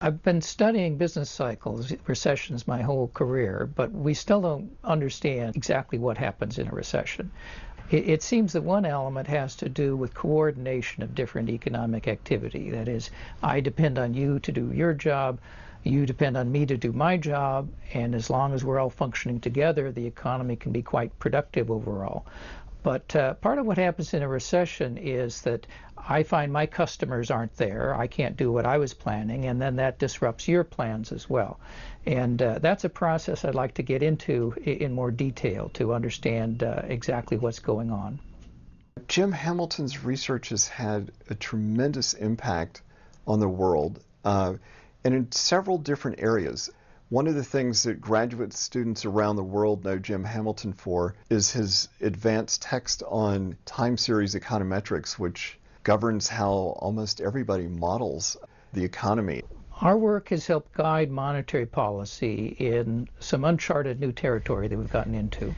I've been studying business cycles, recessions, my whole career, but we still don't understand exactly what happens in a recession. It seems that one element has to do with coordination of different economic activity. That is, I depend on you to do your job, you depend on me to do my job, and as long as we're all functioning together, the economy can be quite productive overall. But part of what happens in a recession is that I find my customers aren't there. I can't do what I was planning, and then that disrupts your plans as well. And that's a process I'd like to get into in more detail to understand exactly what's going on. Jim Hamilton's research has had a tremendous impact on the world, and in several different areas. One of the things that graduate students around the world know Jim Hamilton for is his advanced text on time series econometrics, which governs how almost everybody models the economy. Our work has helped guide monetary policy in some uncharted new territory that we've gotten into.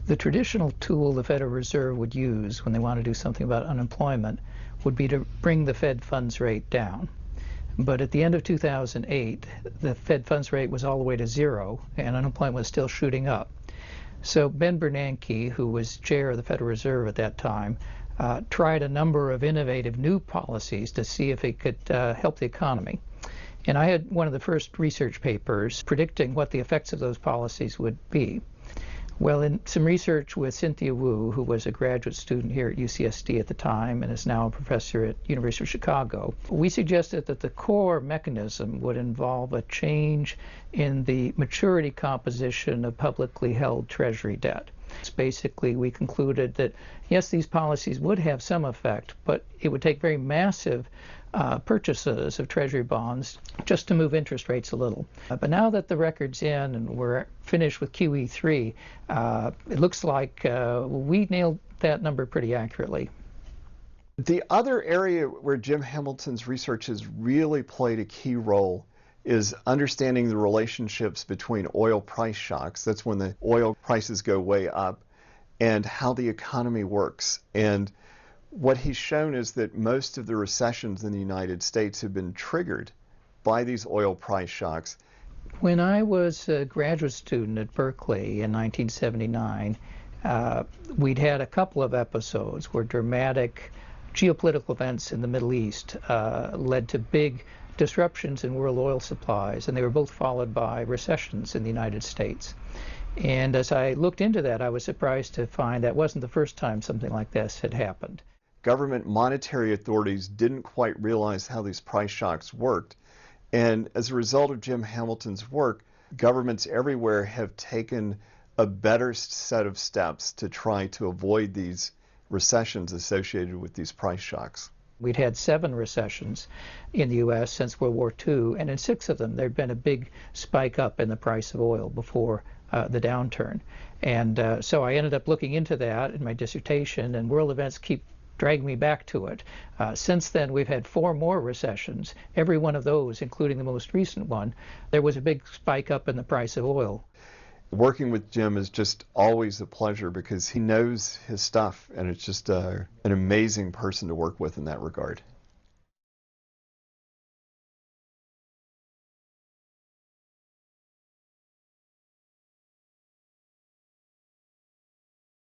The traditional tool the Federal Reserve would use when they want to do something about unemployment would be to bring the Fed funds rate down. But at the end of 2008, the Fed funds rate was all the way to zero, and unemployment was still shooting up. So Ben Bernanke, who was chair of the Federal Reserve at that time, tried a number of innovative new policies to see if it could help the economy. And I had one of the first research papers predicting what the effects of those policies would be. Well, in some research with Cynthia Wu, who was a graduate student here at UCSD at the time and is now a professor at University of Chicago, we suggested that the core mechanism would involve a change in the maturity composition of publicly held Treasury debt. Basically, we concluded that, yes, these policies would have some effect, but it would take very massive purchases of Treasury bonds just to move interest rates a little. But now that the record's in and we're finished with QE3, it looks like we nailed that number pretty accurately. The other area where Jim Hamilton's research has really played a key role is understanding the relationships between oil price shocks, that's when the oil prices go way up, and how the economy works. And what he's shown is that most of the recessions in the United States have been triggered by these oil price shocks. When I was a graduate student at Berkeley in 1979, we'd had a couple of episodes where dramatic geopolitical events in the Middle East led to big disruptions in world oil supplies, and they were both followed by recessions in the United States. And as I looked into that, I was surprised to find that wasn't the first time something like this had happened. Government monetary authorities didn't quite realize how these price shocks worked. And as a result of Jim Hamilton's work, governments everywhere have taken a better set of steps to try to avoid these recessions associated with these price shocks. We'd had 7 recessions in the U.S. since World War II, and in 6 of them there'd been a big spike up in the price of oil before the downturn. And so I ended up looking into that in my dissertation, and world events keep dragging me back to it. Since then, we've had 4 more recessions. Every one of those, including the most recent one, there was a big spike up in the price of oil. Working with Jim is just always a pleasure because he knows his stuff, and it's just an amazing person to work with in that regard.